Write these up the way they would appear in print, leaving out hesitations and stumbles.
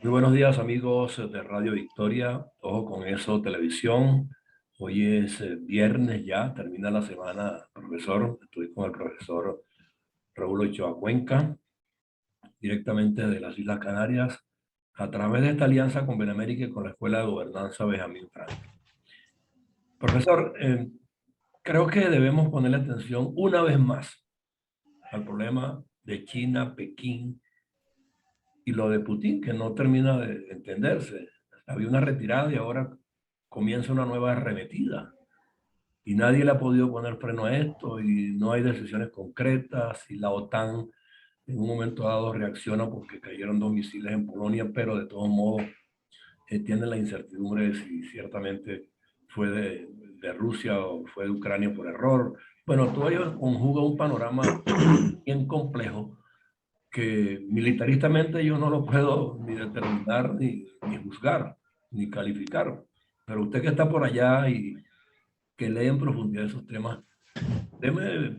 Muy buenos días amigos de Radio Victoria, ojo con eso, televisión. Hoy es viernes ya, termina la semana, profesor. Estoy con el profesor Raúl Ochoa Cuenca, directamente de las Islas Canarias, a través de esta alianza con Benemérita y con la Escuela de Gobernanza Benjamín Franklin. Profesor, creo que debemos ponerle atención una vez más al problema de China, Pekín y lo de Putin, que no termina de entenderse. Había una retirada y ahora comienza una nueva arremetida. Y nadie le ha podido poner freno a esto y no hay decisiones concretas. Y la OTAN en un momento dado reacciona porque cayeron dos misiles en Polonia, pero de todos modos tiene la incertidumbre de si ciertamente fue de Rusia o fue de Ucrania por error. Bueno, todo ello conjuga un panorama bien complejo que militaristamente yo no lo puedo ni determinar, ni juzgar, ni calificar. Pero usted que está por allá y que lee en profundidad esos temas, deme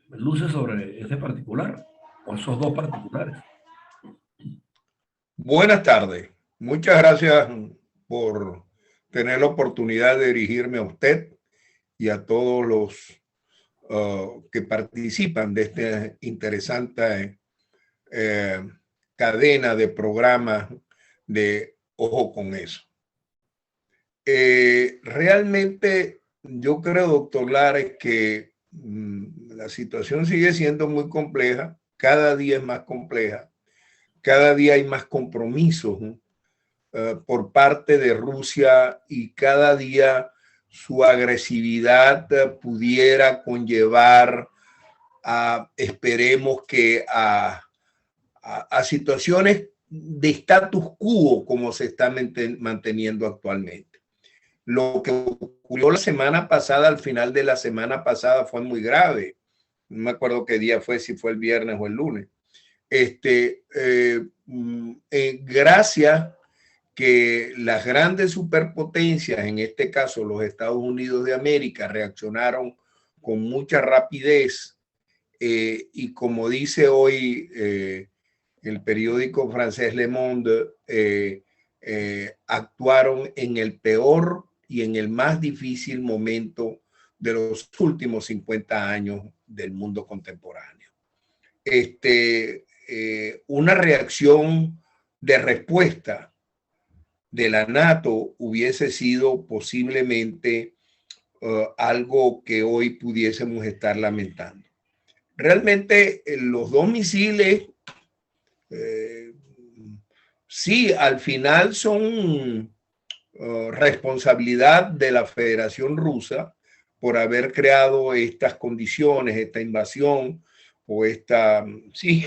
luces sobre ese particular o esos dos particulares. Buenas tardes. Muchas gracias por tener la oportunidad de dirigirme a usted y a todos los que participan de esta interesante cadena de programas de Ojo con eso. Realmente yo creo, doctor Lares, que la situación sigue siendo muy compleja, cada día es más compleja, cada día hay más compromisos por parte de Rusia y cada día su agresividad pudiera conllevar esperemos que a situaciones de status quo como se está manteniendo actualmente. Lo que ocurrió la semana pasada, al final de la semana pasada, fue muy grave. No me acuerdo qué día fue, si fue el viernes o el lunes. Gracias que las grandes superpotencias, en este caso los Estados Unidos de América, reaccionaron con mucha rapidez y como dice hoy el periódico francés Le Monde, actuaron en el peor y en el más difícil momento de los últimos 50 años del mundo contemporáneo. Una reacción de respuesta de la NATO hubiese sido posiblemente algo que hoy pudiésemos estar lamentando. Realmente los dos misiles sí, al final son responsabilidad de la Federación Rusa por haber creado estas condiciones, esta invasión o esta, sí,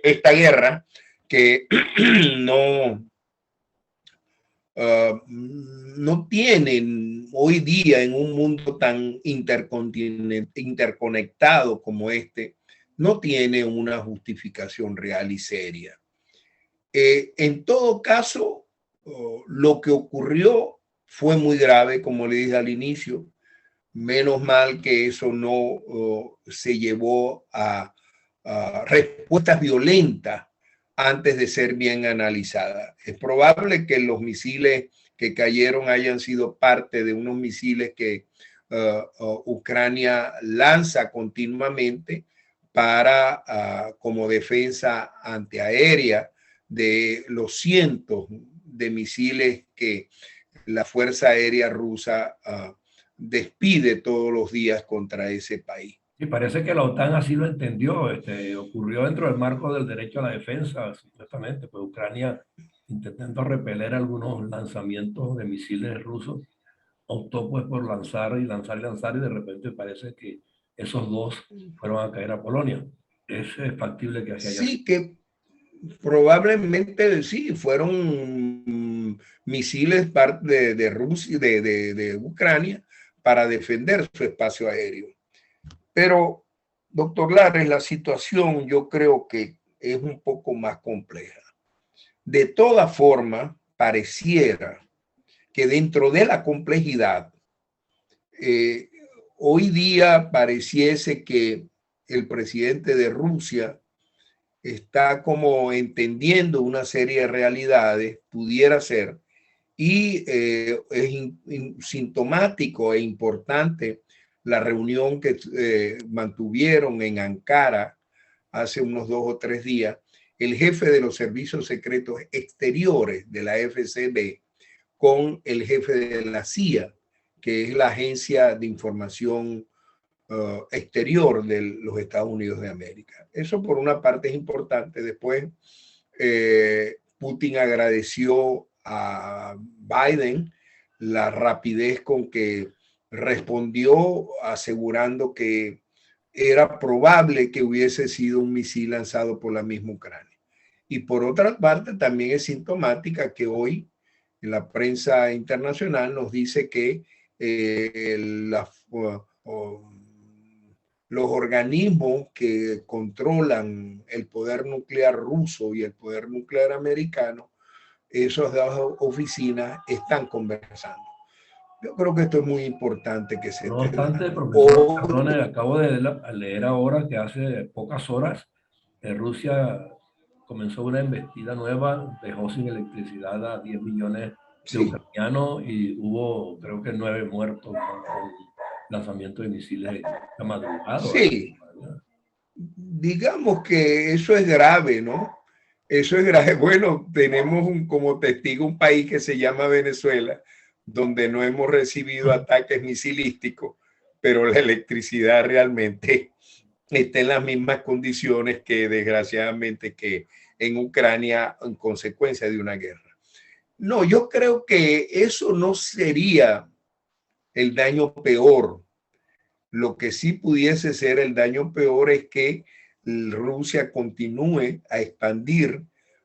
esta guerra que no, no tienen hoy día en un mundo tan interconectado como este, no tiene una justificación real y seria. En todo caso, lo que ocurrió fue muy grave, como le dije al inicio. Menos mal que eso no se llevó a respuestas violentas antes de ser bien analizada. Es probable que los misiles que cayeron hayan sido parte de unos misiles que Ucrania lanza continuamente para como defensa antiaérea de los cientos de misiles que la Fuerza Aérea Rusa despide todos los días contra ese país. Y parece que la OTAN así lo entendió. Ocurrió dentro del marco del derecho a la defensa, supuestamente, pues Ucrania, intentando repeler algunos lanzamientos de misiles rusos, optó pues por lanzar y lanzar y lanzar, y de repente parece que esos dos fueron a caer a Polonia. Es factible que así haya sido. Sí, que probablemente sí, fueron misiles de Rusia, de Ucrania, para defender su espacio aéreo. Pero, doctor Lares, la situación yo creo que es un poco más compleja. De todas formas, pareciera que dentro de la complejidad, hoy día pareciese que el presidente de Rusia está como entendiendo una serie de realidades, pudiera ser, y es sintomático e importante la reunión que mantuvieron en Ankara hace unos 2 o 3 días el jefe de los servicios secretos exteriores de la FSB con el jefe de la CIA, que es la agencia de información exterior de los Estados Unidos de América. Eso por una parte es importante. Después Putin agradeció a Biden la rapidez con que respondió, asegurando que era probable que hubiese sido un misil lanzado por la misma Ucrania. Y por otra parte, también es sintomática que hoy en la prensa internacional nos dice que los organismos que controlan el poder nuclear ruso y el poder nuclear americano, esas dos oficinas están conversando. Yo creo que esto es muy importante que se... No obstante, profesor, perdone, acabo de leer ahora que hace pocas horas Rusia comenzó una embestida nueva, dejó sin electricidad a 10 millones de ucranianos y hubo, creo que 9 muertos con lanzamiento de misiles de madrugada. Sí, digamos que eso es grave, ¿no? Eso es grave. Bueno, tenemos como testigo un país que se llama Venezuela, donde no hemos recibido ataques misilísticos, pero la electricidad realmente está en las mismas condiciones que desgraciadamente que en Ucrania en consecuencia de una guerra. No, yo creo que eso no sería el daño peor. Lo que sí pudiese ser el daño peor es que Rusia continúe a expandir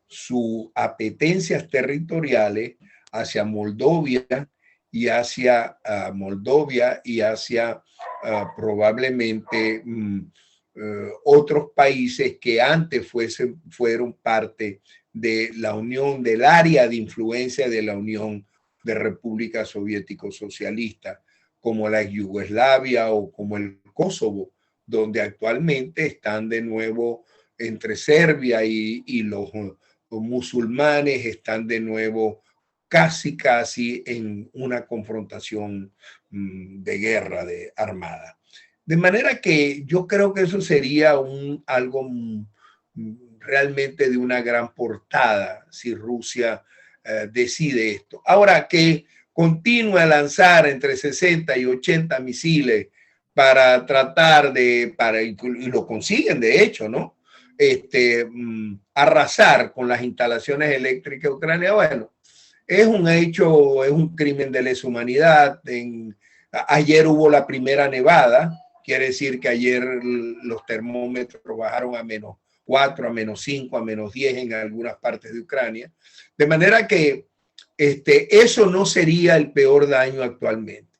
sus apetencias territoriales hacia Moldovia y hacia probablemente otros países que antes fueron parte de la Unión, del área de influencia de la Unión de Repúblicas Soviéticos Socialistas, como la Yugoslavia o como el Kosovo, donde actualmente están de nuevo entre Serbia y los musulmanes, están de nuevo casi en una confrontación de guerra armada. De manera que yo creo que eso sería algo realmente de una gran portada si Rusia decide esto. Ahora que continúa a lanzar entre 60 y 80 misiles para tratar y lo consiguen de hecho, ¿no? Arrasar con las instalaciones eléctricas de Ucrania, bueno, es un hecho, es un crimen de lesa humanidad. Ayer hubo la primera nevada, quiere decir que ayer los termómetros bajaron a -4, a -5, a -10 en algunas partes de Ucrania. De manera que eso no sería el peor daño actualmente.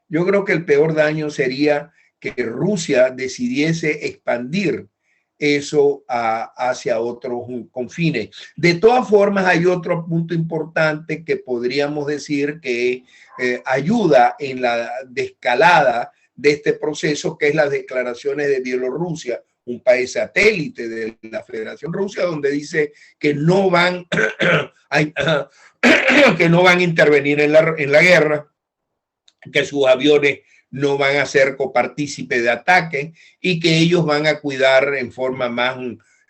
Yo creo que el peor daño sería que Rusia decidiese expandir eso hacia otros confines. De todas formas, hay otro punto importante que podríamos decir que ayuda en la desescalada de este proceso, que es las declaraciones de Bielorrusia, un país satélite de la Federación Rusa, donde dice que no van a intervenir en la guerra, que sus aviones no van a ser copartícipes de ataque y que ellos van a cuidar en forma más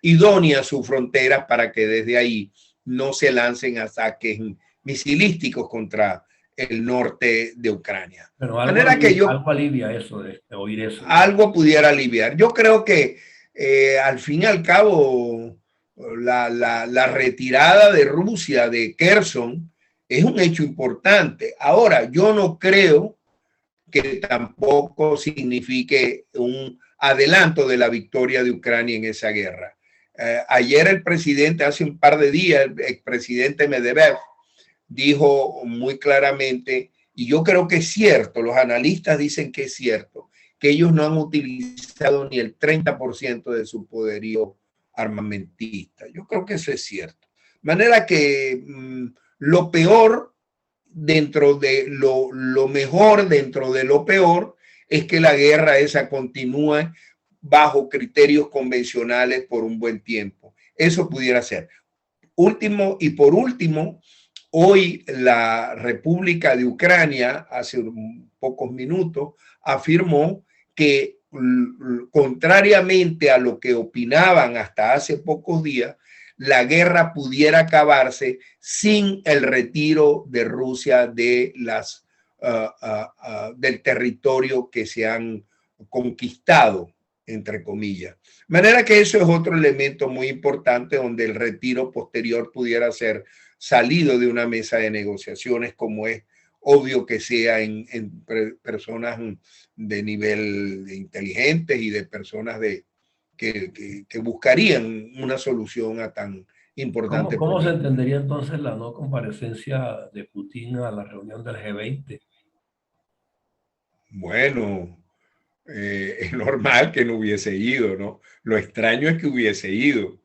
idónea sus fronteras para que desde ahí no se lancen ataques misilísticos contra el norte de Ucrania. Pero algo alivia eso, de oír eso. Algo pudiera aliviar. Yo creo que al fin y al cabo la retirada de Rusia de Kherson es un hecho importante. Ahora, yo no creo que tampoco signifique un adelanto de la victoria de Ucrania en esa guerra. Ayer el presidente, hace un par de días, el expresidente Medvedev dijo muy claramente, y yo creo que es cierto, los analistas dicen que es cierto, que ellos no han utilizado ni el 30% de su poderío armamentista. Yo creo que eso es cierto. De manera que lo peor dentro de lo mejor dentro de lo peor es que la guerra esa continúe bajo criterios convencionales por un buen tiempo. eso pudiera ser. Último y por último, hoy la República de Ucrania, hace pocos minutos, afirmó que contrariamente a lo que opinaban hasta hace pocos días, la guerra pudiera acabarse sin el retiro de Rusia de del territorio que se han conquistado, entre comillas. De manera que eso es otro elemento muy importante donde el retiro posterior pudiera ser salido de una mesa de negociaciones, como es obvio que sea en personas de nivel de inteligentes y de personas que buscarían una solución a tan importante ¿Cómo se problema. entendería entonces la no comparecencia de Putin a la reunión del G20? Bueno, es normal que no hubiese ido, ¿no? Lo extraño es que hubiese ido.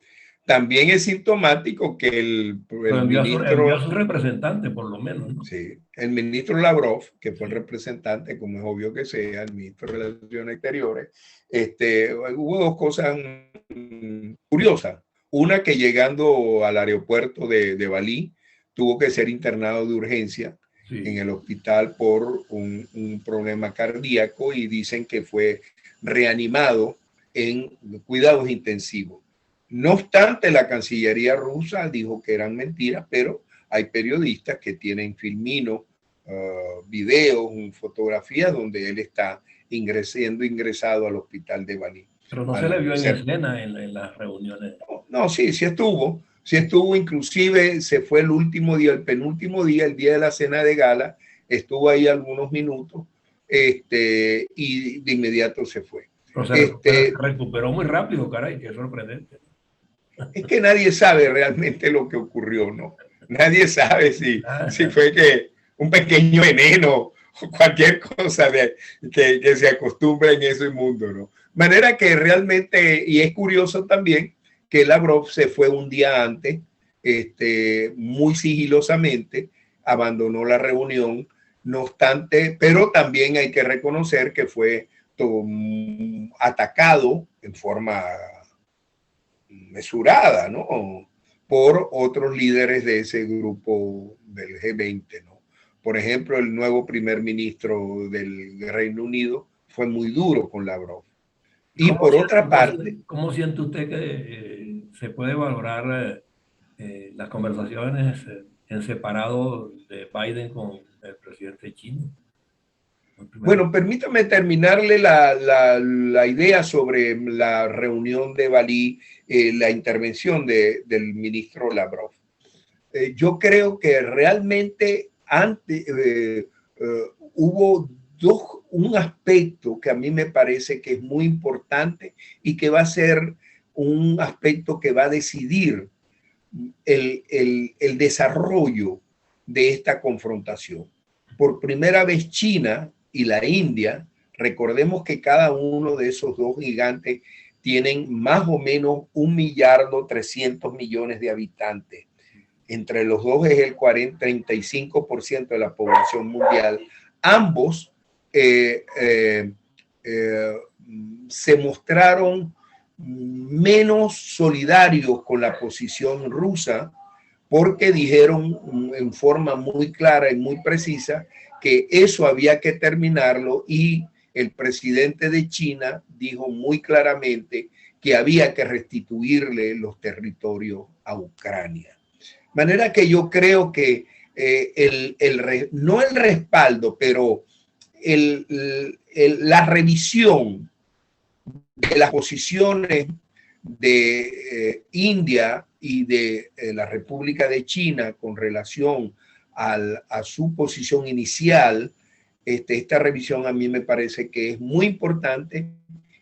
También es sintomático que Pero el envió a ministro, su representante, por lo menos, ¿no? sí, el ministro Lavrov, que fue el Sí. representante, como es obvio que sea, el ministro de Relaciones Exteriores, hubo dos cosas curiosas. Una, que llegando al aeropuerto de Balí, tuvo que ser internado de urgencia en Sí. el hospital por un problema cardíaco y dicen que fue reanimado en cuidados intensivos. No obstante, la Cancillería rusa dijo que eran mentiras, pero hay periodistas que tienen filminos, videos, fotografías donde él está ingresado al hospital de Bali. Pero no se le Al vio en ser, escena en las reuniones. no, sí, sí estuvo, inclusive se fue el último día, el penúltimo día, el día de la cena de gala, estuvo ahí algunos minutos, y de inmediato se fue. Pero se Este, recuperó muy rápido, caray, qué sorprendente. es que nadie sabe realmente lo que ocurrió, ¿no? Nadie sabe si Ah, fue que un pequeño veneno o cualquier cosa que se acostumbra en ese mundo, ¿no? De manera que realmente, y es curioso también, que Lavrov se fue un día antes, muy sigilosamente, abandonó la reunión, no obstante, pero también hay que reconocer que fue atacado en forma mesurada, ¿no? Por otros líderes de ese grupo del G20, ¿no? Por ejemplo, el nuevo primer ministro del Reino Unido fue muy duro con Lavrov. Y por otra parte, cómo siente usted que se puede valorar las conversaciones en separado de Biden con el presidente chino? bueno, permítame terminarle la idea sobre la reunión de Bali, la intervención del ministro Lavrov. Yo creo que realmente antes hubo un aspecto que a mí me parece que es muy importante y que va a ser un aspecto que va a decidir el desarrollo de esta confrontación. Por primera vez China y la India, recordemos que cada uno de esos dos gigantes tienen más o menos 1.300.000.000 de habitantes. Entre los dos es el 35% de la población mundial. Ambos eh, eh, eh, se mostraron menos solidarios con la posición rusa porque dijeron en forma muy clara y muy precisa que eso había que terminarlo, y el presidente de China dijo muy claramente que había que restituirle los territorios a Ucrania. De manera que yo creo que no el respaldo, pero la revisión de las posiciones de India y de la República de China con relación a su posición inicial, esta revisión a mí me parece que es muy importante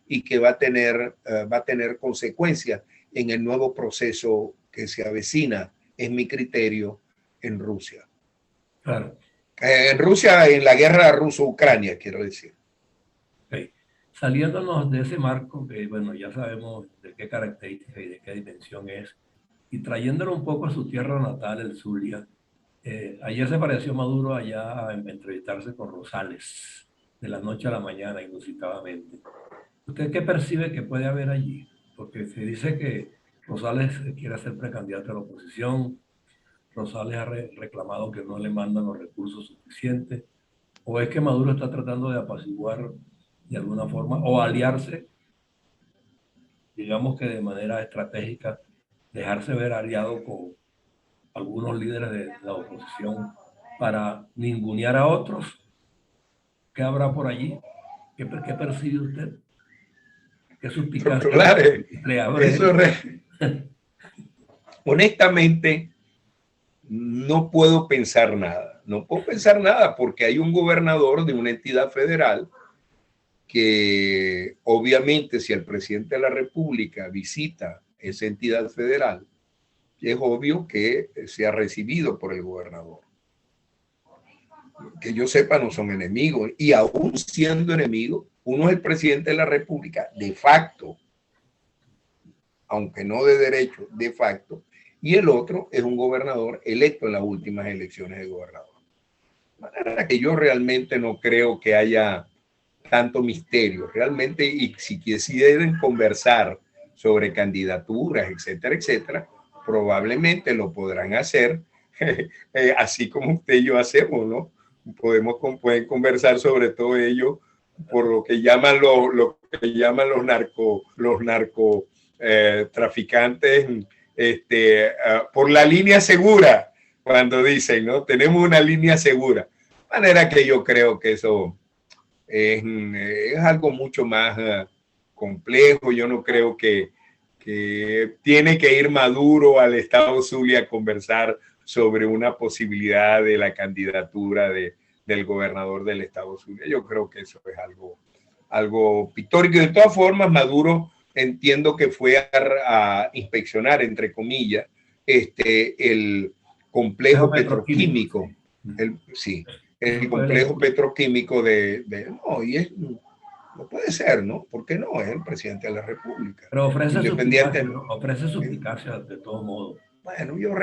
y que va a tener consecuencias en el nuevo proceso que se avecina, es mi criterio, en Rusia. Claro. En Rusia, en la guerra ruso-ucrania, quiero decir. Okay. Saliéndonos de ese marco, que bueno, ya sabemos de qué característica y de qué dimensión es, y trayéndolo un poco a su tierra natal, el Zulia, ayer se pareció Maduro allá a entrevistarse con Rosales, de la noche a la mañana, inusitadamente. ¿Usted qué percibe que puede haber allí? Porque se dice que Rosales quiere ser precandidato a la oposición. Rosales ha reclamado que no le mandan los recursos suficientes. ¿O es que Maduro está tratando de apaciguar de alguna forma o aliarse, digamos que de manera estratégica, dejarse ver aliado con algunos líderes de la oposición para ningunear a otros? ¿Qué habrá por allí? ¿Qué percibe usted? ¿Qué Doctor suspicacia Lares, le eso abre? honestamente no puedo pensar nada. No puedo pensar nada porque hay un gobernador de una entidad federal que obviamente si el presidente de la República visita esa entidad federal, es obvio que sea recibido por el gobernador. Que yo sepa no son enemigos y aún siendo enemigos, uno es el presidente de la República de facto, aunque no de derecho, de facto, y el otro es un gobernador electo en las últimas elecciones de gobernador. De manera que yo realmente no creo que haya tanto misterio. Realmente, y si quisieran conversar sobre candidaturas, etcétera, etcétera, probablemente lo podrán hacer así como usted y yo hacemos, ¿no? Pueden conversar sobre todo ello por lo que llaman los narco traficantes, por la línea segura, cuando dicen, ¿no? Tenemos una línea segura. De manera que yo creo que eso es algo mucho más complejo. Yo no creo que tiene que ir Maduro al estado Zulia a conversar sobre una posibilidad de la candidatura del gobernador del estado Zulia. Yo creo que eso es algo pictórico. De todas formas, Maduro entiendo que fue a inspeccionar, entre comillas, el complejo Petroquímico, petroquímico. sí. Sí, Eso el fue complejo petroquímico no, no puede ser, ¿no? ¿Por qué no? Es el presidente de la República. pero ofrece suspicacia, Independiente. ¿no? Ofrece suspicacia de todos modos. Bueno, yo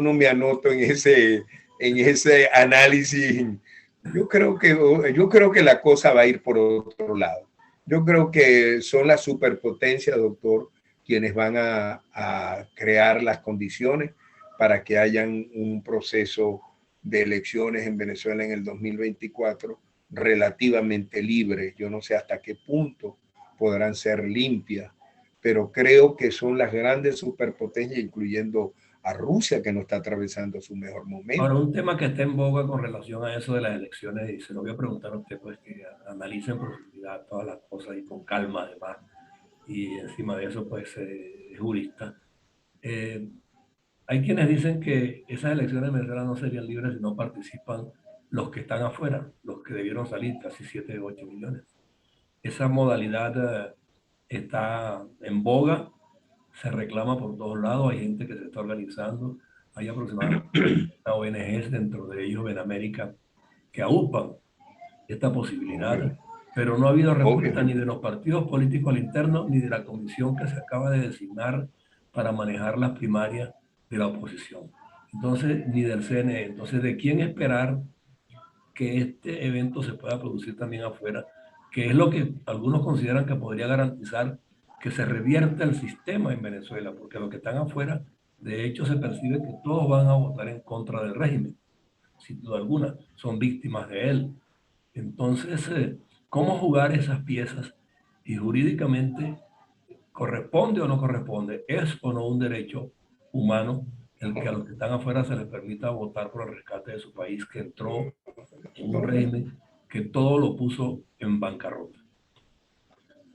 no me anoto en ese análisis. Yo creo que la cosa va a ir por otro lado. Yo creo que son las superpotencias, doctor, quienes van a crear las condiciones para que hayan un proceso de elecciones en Venezuela en el 2024 relativamente libre. Yo no sé hasta qué punto podrán ser limpias, pero creo que son las grandes superpotencias, incluyendo a Rusia, que no está atravesando su mejor Ahora, momento. un tema que está en boga con relación a eso de las elecciones, y se lo voy a preguntar a usted, pues que analice en profundidad todas las cosas y con calma además, y encima de eso, pues es jurista. Eh, Hay quienes dicen que esas elecciones en Venezuela no serían libres si no participan los que están afuera, los que debieron salir, casi 7 o 8 millones. Esa modalidad está en boga, se reclama por todos lados, hay gente que se está organizando, hay aproximadamente 30 ONGs, dentro de ellos Benamérica, que aupan esta posibilidad, Obvio, pero no ha habido respuesta obvio. ni de los partidos políticos al interno, ni de la comisión que se acaba de designar para manejar las primarias de la oposición. Entonces, ni del CNE. Entonces, ¿de quién esperar que este evento se pueda producir también afuera? Que es lo que algunos consideran que podría garantizar que se revierta el sistema en Venezuela, porque los que están afuera, de hecho, se percibe que todos van a votar en contra del régimen, sin duda alguna, son víctimas de él. Entonces, ¿cómo jugar esas piezas? Y jurídicamente, ¿corresponde o no corresponde? ¿Es o no un derecho humano el que a los que están afuera se les permita votar por el rescate de su país, que entró en un régimen que todo lo puso en bancarrota?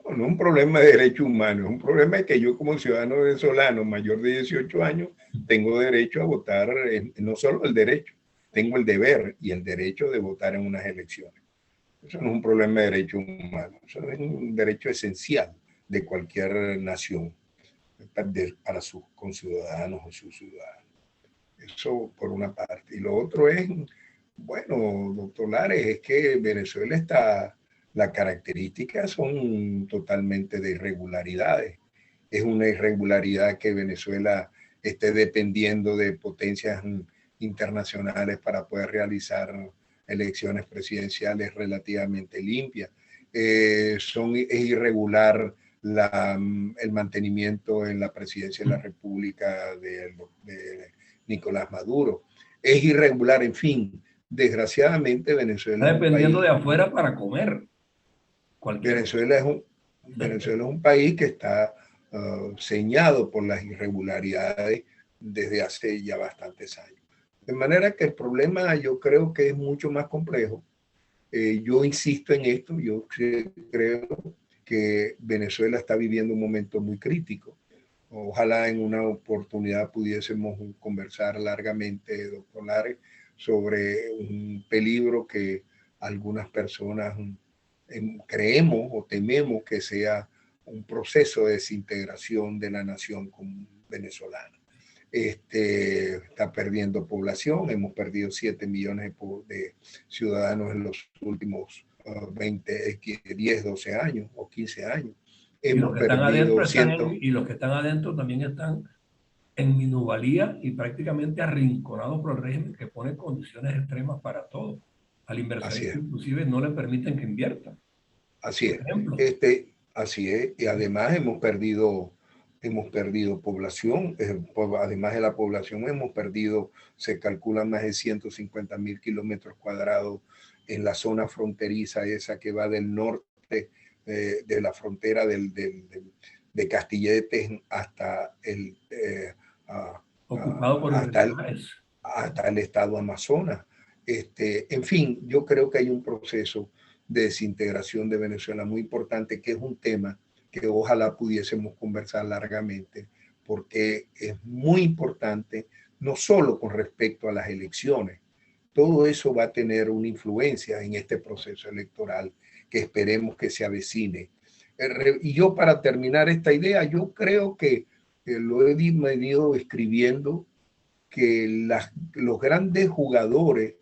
No es un problema de derechos humanos, es un problema de que yo como ciudadano venezolano mayor de 18 años tengo derecho a votar, no solo el derecho, tengo el deber y el derecho de votar en unas elecciones. Eso no es un problema de derechos humanos, eso es un derecho esencial de cualquier nación para sus conciudadanos o sus ciudadanos. Eso por una parte. Y lo otro es, bueno, doctor Lares, es que Venezuela está, las características son totalmente de irregularidades. Es una irregularidad que Venezuela esté dependiendo de potencias internacionales para poder realizar elecciones presidenciales relativamente limpias. Es irregular el mantenimiento en la presidencia de la República de Nicolás Maduro. Es irregular, en fin. Desgraciadamente, Venezuela Está dependiendo de afuera para comer. Venezuela es un país que está señado por las irregularidades desde hace ya bastantes años. De manera que el problema yo creo que es mucho más complejo. Yo insisto en esto, yo creo que Venezuela está viviendo un momento muy crítico. Ojalá en una oportunidad pudiésemos conversar largamente, doctor Lares, sobre un peligro que algunas personas creemos o tememos que sea un proceso de desintegración de la nación venezolana. Está perdiendo población, hemos perdido 7 millones de ciudadanos en los últimos 10, 12 años o 15 años. Hemos perdido y los que están adentro también están en minusvalía y prácticamente arrinconados por el régimen que pone condiciones extremas para todo. Al inversionista inclusive no le permiten que invierta. Así es. Así es. Y además hemos perdido población. Además de la población hemos perdido, se calculan más de 150,000 kilómetros cuadrados en la zona fronteriza esa que va del norte de la frontera de Castilletes hasta ocupado por hasta el estado Amazonas. En fin, yo creo que hay un proceso de desintegración de Venezuela muy importante, que es un tema que ojalá pudiésemos conversar largamente, porque es muy importante, no solo con respecto a las elecciones, todo eso va a tener una influencia en este proceso electoral que esperemos que se avecine. Y yo, para terminar esta idea, yo creo que lo he venido escribiendo, que los grandes jugadores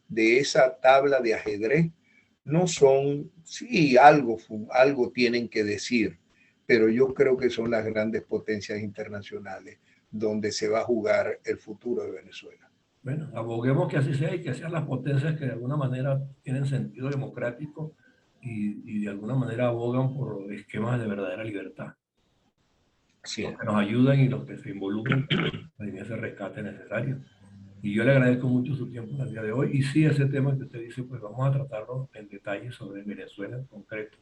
de esa tabla de ajedrez no son, sí, algo tienen que decir, pero yo creo que son las grandes potencias internacionales donde se va a jugar el futuro de Venezuela. Bueno, aboguemos que así sea y que sean las potencias que de alguna manera tienen sentido democrático y de alguna manera abogan por esquemas de verdadera libertad. Sí. Los que nos ayudan y los que se involucran en ese rescate necesario. Y yo le agradezco mucho su tiempo en el día de hoy. Y sí, ese tema que usted dice, pues vamos a tratarlo en detalle sobre Venezuela en concreto.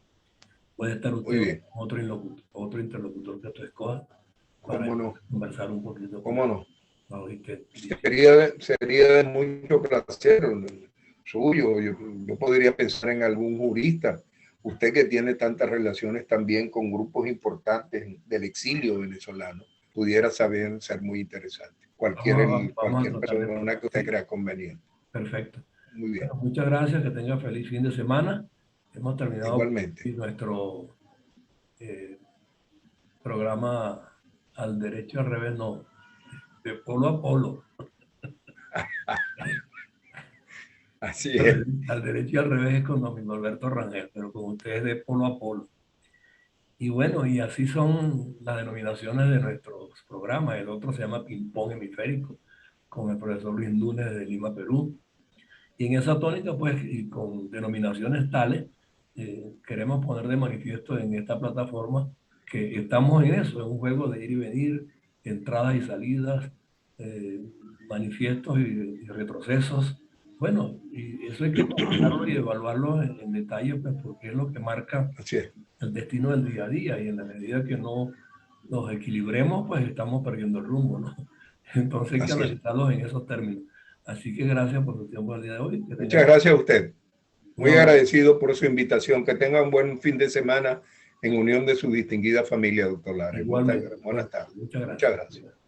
Puede estar usted otro interlocutor que usted escoja para conversar un poquito. ¿Cómo no? Sería de mucho placer suyo. Yo podría pensar en algún jurista. Usted que tiene tantas relaciones también con grupos importantes del exilio venezolano, pudiera ser muy interesante. Cualquier persona que usted crea conveniente. Perfecto. Muy bien. Bueno, muchas gracias, que tenga feliz fin de semana. Hemos terminado nuestro programa Al Derecho al Revés, no, de polo a polo. Así es. Al Derecho y al Revés es con don Alberto Rangel, pero con ustedes de polo a polo. Y bueno, y así son las denominaciones de nuestros programas. El otro se llama Ping Pong Hemisférico, con el profesor Luis Núñez de Lima, Perú. Y en esa tónica, pues, y con denominaciones tales, queremos poner de manifiesto en esta plataforma que estamos en eso, en un juego de ir y venir, entradas y salidas, manifiestos y retrocesos. Bueno, y eso hay que tomarlo y evaluarlo en detalle, pues, porque es lo que marca el destino del día a día, y en la medida que no nos equilibremos, pues estamos perdiendo el rumbo, ¿no? Entonces hay que analizarlos en esos términos. Así que gracias por su tiempo el día de hoy. Muchas gracias a usted. Muy agradecido por su invitación. Que tenga un buen fin de semana en unión de su distinguida familia, doctor Lares. Igualmente. Buenas tardes. Muchas gracias. Muchas gracias.